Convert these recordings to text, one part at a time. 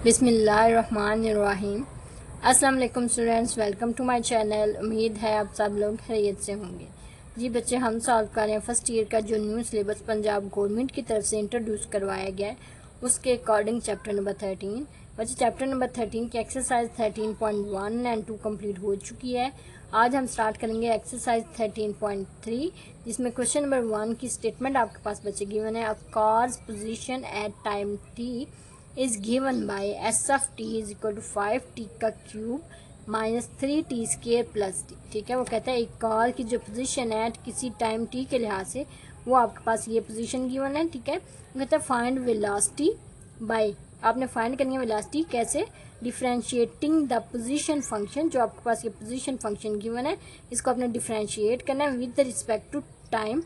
बिस्मिल्लाहिर्रहमानिर्रहीम। अस्सलाम वालेकुम students, welcome to my channel. उम्मीद है आप सब लोग खैरियत से होंगे। जी बच्चे, हम सॉल्व कर रहे हैं फर्स्ट ईयर का जो न्यू सिलेबस पंजाब गवर्नमेंट की तरफ से इंट्रोड्यूस करवाया गया है उसके अकॉर्डिंग चैप्टर नंबर 13। बच्चे चैप्टर नंबर 13 की एक्सरसाइज 13.1 एंड 2 कंप्लीट हो चुकी है। आज हम स्टार्ट करेंगे एक्सरसाइज 13.3 जिसमें क्वेश्चन नंबर 1 की स्टेटमेंट आपके पास बच्चे गिवन है। A car's position at time T is given by s of t is equal to 5t का cube minus 3t square plus t। ठीक है, वो कहता है एक कार की जो पोजीशन है किसी टाइम t के लिहाज से वो आपके पास ये पोजीशन गिवन है। ठीक है, वो कहता है फाइंड वेलोसिटी बाय, आपने फाइंड करनी है वेलोसिटी कैसे, डिफरेंशिएटिंग द पोजीशन फंक्शन। जो आपके पास ये पोजीशन फंक्शन गिवन है इसको आपने डिफरेंशिएट करना है विद रिस्पेक्ट टू टाइम।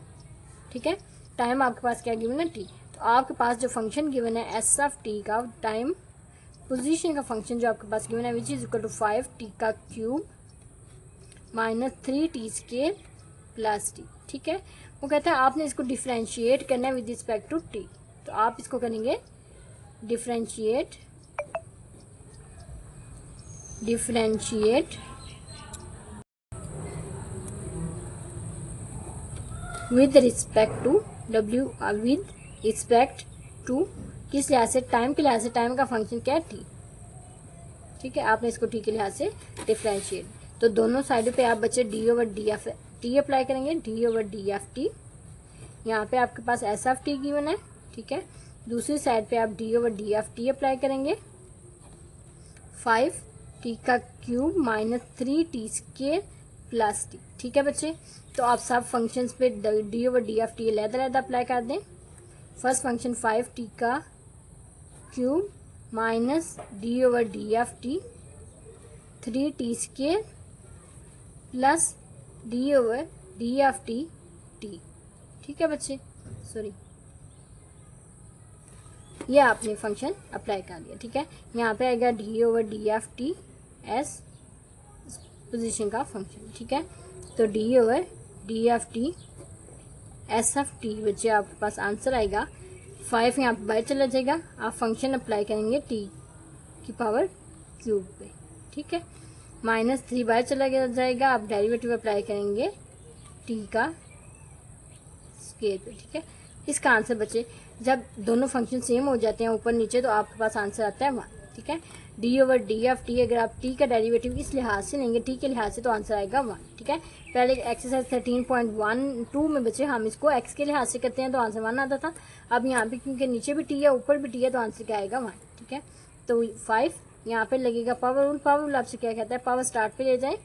ठीक है, टाइम आपके पास क्या गिवन है t। तो आपके पास जो फंक्शन गिवन है एस ऑफ टी का टाइम पोजीशन का फंक्शन जो आपके पास गिवन है which is equal to 5t का cube minus 3t square plus t। ठीक है, वो कहता है आपने इसको डिफरेंशिएट करना है विद रिस्पेक्ट टू t। तो आप इसको करेंगे differentiate with respect to w with respect to किस लिहाज से, टाइम के लिहाज से। टाइम का फंक्शन क्या है t। ठीक है, आपने इसको t के लिहाज से डिफरेंशिएट। तो दोनों साइडों पे आप बच्चे d over D F T apply करेंगे, d over D F T. यहाँ पे आपके पास s ऑफ t गिवन है। ठीक है, दूसरी साइड पे आप d over D F T apply करेंगे, 5t का cube minus 3t square plus t। ठीक है बच्चे, तो आप सब फंक्शंस पे d over D F T अलग-अलग अप्लाई कर दें। फर्स्ट फंक्शन 5t का cube minus D over D F T 3t square plus D over D F T T. ठीक है बच्चे, सॉरी ये आपने फंक्शन अप्लाई कर दिया। ठीक है, यहाँ पे आएगा D over D F T S position का फंक्शन। ठीक है, तो D over D F T S of T बच्चे आपके पास आंसर आएगा 5। यहाँ पे बाहर चला जाएगा, आप फंक्शन अप्लाई करेंगे टी की पावर क्यूब पे। ठीक है, माइनस 3 बाहर चला जाएगा, आप डेरिवेटिव अप्लाई करेंगे टी का स्केयर पे। ठीक है, इसका आंसर बच्चे जब दोनों फंक्शन सेम हो जाते हैं ऊपर नीचे तो आपके पास आंसर आता है 1। ठीक है, D over D F T अगर आप टी का डेरिवेटिव इस लिहाज से लेंगे टी के लिहाज से तो आंसर आएगा 1। ठीक है, पहले एक्सरसाइज 13.12 में बच्चे हम इसको एक्स के लिहाज से करते हैं तो आंसर 1 आता था। अब यहाँ पे क्योंकि नीचे भी टी है ऊपर भी टी है तो आंसर क्या आएगा 1। ठीक है, तो 5 यहाँ पे लगेगा पावर रूल। पावर रूल आपसे क्या कहता है, पावर स्टार्ट पे ले जाए,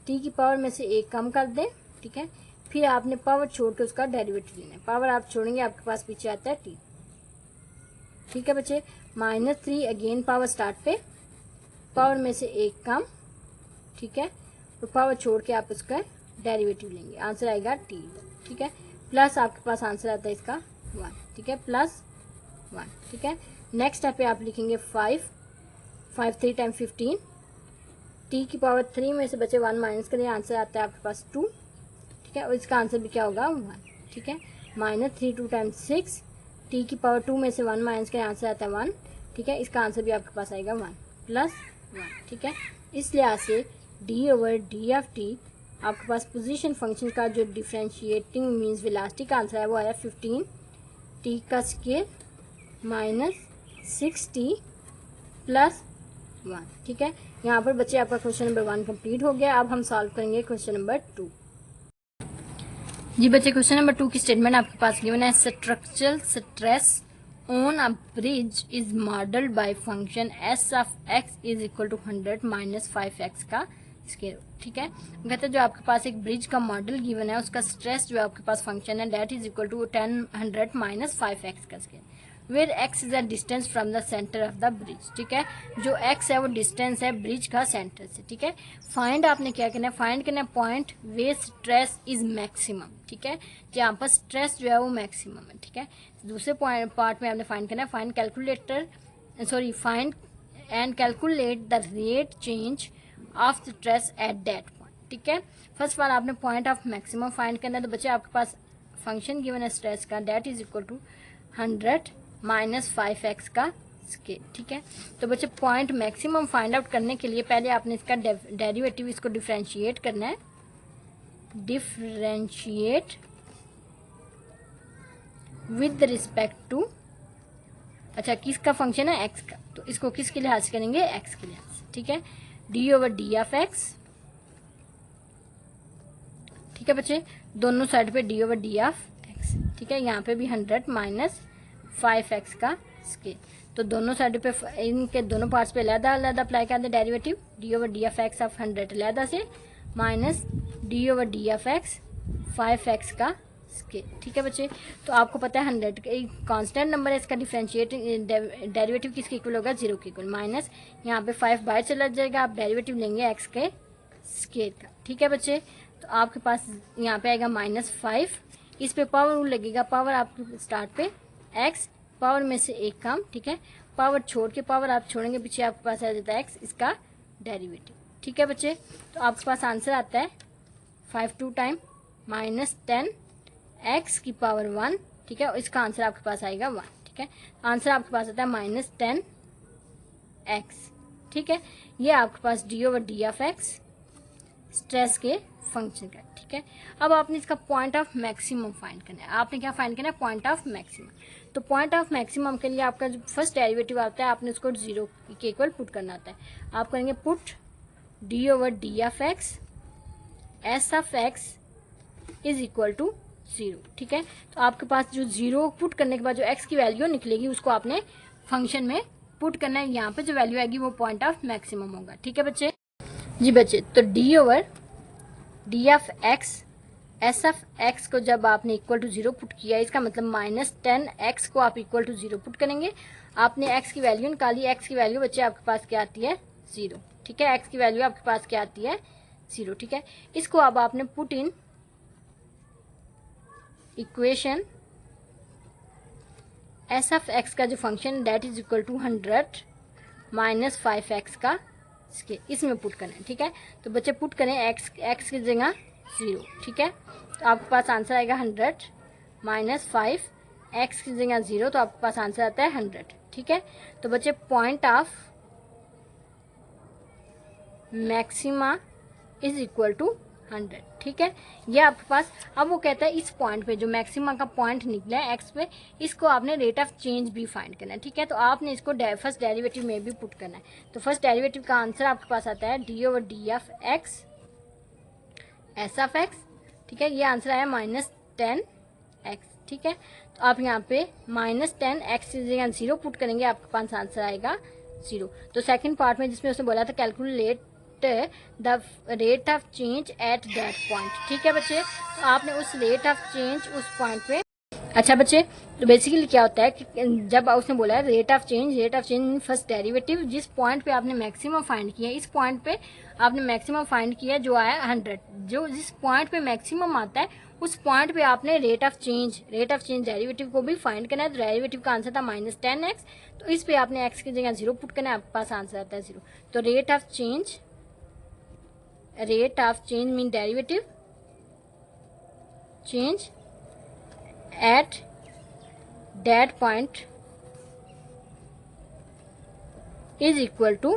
टी की पावर में से एक कम कर दें। ठीक है, फिर आपने पावर छोड़ के उसका डेरिवेटिव लेना है। पावर आप छोड़ेंगे आपके पास पीछे आता है टी। ठीक है बच्चे, माइनस 3 अगेन पावर स्टार्ट पे, पावर में से एक कम। ठीक है, तो पावर छोड़ के आप उसका डेरिवेटिव लेंगे, आंसर आएगा टी। ठीक है, प्लस आपके पास आंसर आता है इसका 1। ठीक है, प्लस 1। ठीक है, नेक्स्ट स्टेप पे आप लिखेंगे 5 3 टाइम 15, टी की पावर 3 में से बचे 1 माइनस करें, आंसर आता है आपके पास 2। ठीक है, और इसका आंसर भी क्या होगा 1। ठीक है, माइनस 3 2 टाइम 6, टी की पावर 2 में से 1 माइनस करें, आंसर आता है 1। ठीक है, इसका आंसर भी आपके पास आएगा 1 प्लस 1। ठीक है, इस लिहाज से D over D F T आपके पास पोजीशन फंक्शन का जो डिफरेंशिएटिंग मीन्स वेलोसिटी का आंसर है वो आया 15 टी का स्केयर माइनस 6t प्लस 1। ठीक है, यहाँ पर बच्चे आपका क्वेश्चन नंबर 1 कंप्लीट हो गया। अब हम सॉल्व करेंगे क्वेश्चन नंबर 2। जी बच्चे, क्वेश्चन नंबर 2 की स्टेटमेंट आपके पास गिवन है। Structural stress on a bridge is modelled by function S of X is equal to 100 minus 5x का स्केयर। ठीक है, कहते हैं जो आपके पास एक ब्रिज का मॉडल गिवन है उसका स्ट्रेस जो आपके पास फंक्शन है that is equal to 100 minus 5x का square, where x is the distance from the centre of the bridge. ठीक है, जो x है वो डिस्टेंस है ब्रिज का सेंटर से। ठीक है, फाइंड आपने क्या करना है, फाइंड करना है point way stress is maximum. ठीक है, जहाँ पर स्ट्रेस जो है वो मैक्सिमम है। ठीक है, दूसरे पॉइंट पार्ट में आपने फाइंड करना है, find and calculate the rate change of stress eight that point. ठीक है, फर्स्ट बार आपने पॉइंट ऑफ मैक्सिमम फाइंड करना है। तो बच्चे आपके पास फंक्शन गिवन है स्ट्रेस का that is equal to 100 minus 5x का स्केल, ठीक है। तो बच्चे पॉइंट मैक्सिमम फाइंड आउट करने के लिए पहले आपने इसका डेरिवेटिव इसको डिफ्रेंशिएट करना है, डिफ्रेंशिएट विद रिस्पेक्ट टू, अच्छा किसका फंक्शन है, एक्स का, तो इसको किसके लिहाज से करेंगे, एक्स के लिहाज से, ठीक है। D over D of x, ठीक है बच्चे, दोनों साइड पे D over D of x, ठीक है। यहाँ पे भी 100 माइनस 5x का स्केल, तो दोनों साइड पे इनके दोनों पार्ट्स पे अलग अलग अप्लाई कर दे derivative, D over D of X of 100 अलग से minus D over D of X 5x का स्केल, ठीक है बच्चे। तो आपको पता है 100 का एक कांस्टेंट नंबर है, इसका डिफरेंशिएट डेरिवेटिव किसके इक्वल होगा, 0 के इक्वल, माइनस यहाँ पे 5 बाहर चला जाएगा, आप डेरिवेटिव लेंगे x के स्केल का, ठीक है बच्चे। तो आपके पास यहाँ पे आएगा -5, इस पे पावर रूल लगेगा, पावर आपके स्टार्ट पे x, पावर में से एक काम, ठीक है, पावर छोड़ के पावर आप छोड़ेंगे पीछे, आपके पास आ जाता है x, इसका डेरिवेटिव, ठीक है बच्चे। तो आपके पास आंसर आता है 5 टाइम -10 x की पावर 1, ठीक है, इसका आंसर आपके पास आएगा 1, ठीक है। आंसर आपके पास आता है -10 x, ठीक है। ये आपके पास D over D of X stress के फंक्शन का, ठीक है। अब आपने इसका पॉइंट ऑफ मैक्सिमम फाइंड करना है, आपने क्या फाइंड करना है, पॉइंट ऑफ मैक्सिमम। तो पॉइंट ऑफ मैक्सिमम के लिए आपका जो फर्स्ट डेरिवेटिव आता है, आपने उसको 0 के इक्वल पुट करना आता है। आप करेंगे put D over D of X S of X is equal to 0, ठीक है। तो आपके पास जो 0 पुट करने के बाद जो x की वैल्यू निकलेगी उसको आपने फंक्शन में पुट करना है, यहाँ पे जो वैल्यू आएगी वो पॉइंट ऑफ मैक्सिमम होगा, ठीक है बच्चे। जी बच्चे, तो D over D of X S of x को जब आपने इक्वल टू 0 पुट किया, इसका मतलब -10x को आप इक्वल टू 0 पुट करेंगे, आपने x की वैल्यू निकाली, x की वैल्यू बच्चे आपके पास क्या आती है, 0, ठीक है। x की वैल्यू आपके पास क्या आती है, 0, ठीक है। इसको अब आपने put in equation S of X का जो function that is equal to 100 minus 5x का स्केल, इसमें पुट करें, ठीक है। तो बच्चे पुट करें x की जगह 0, ठीक है। तो आपके पास आंसर आएगा 100 माइनस 5, x की जगह 0, तो आपके पास आंसर आता है 100, ठीक है। तो बच्चे point of maxima is equal to 100, ठीक है। ये आपके पास, अब वो कहता है इस पॉइंट पे जो मैक्सिमा का पॉइंट निकला है x पे, इसको आपने रेट ऑफ चेंज भी फाइंड करना है, ठीक है। तो आपने इसको फर्स्ट डेरिवेटिव में भी पुट करना है। तो फर्स्ट डेरिवेटिव का आंसर आपके पास आता है D over D of X S of x, ठीक है। ये आंसर आया -10x, ठीक है। तो आप यहाँ पे -10x की जगह 0 पुट करेंगे, आपके पास आंसर आएगा 0। तो सेकंड पार्ट में जिसमें उसने बोला था calculate the rate of change at that point, ठीक है बच्चे। तो आपने उस रेट ऑफ चेंज उस पॉइंट पे, अच्छा बच्चे, तो बेसिकली क्या होता है कि जब उसने बोला है rate of change first derivative, जिस पॉइंट पे आपने मैक्सिमम फाइंड किया, इस पॉइंट पे आपने मैक्सिमम फाइंड किया जो आया 100, जो जिस पॉइंट पे मैक्सिमम आता है उस पॉइंट पे आपने रेट ऑफ चेंज डेरिवेटिव को भी फाइंड करना है। तो डेरिवेटिव का आंसर था -10x, तो इस पे आपने x की जगह 0 पुट करना है, आपके पास आंसर आता है 0। तो rate of change mean derivative change at that point is equal to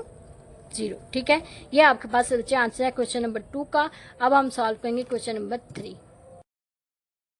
0, ठीक है। ये आपके पास बच्चे आंसर है क्वेश्चन नंबर 2 का। अब हम सॉल्व करेंगे क्वेश्चन नंबर 3।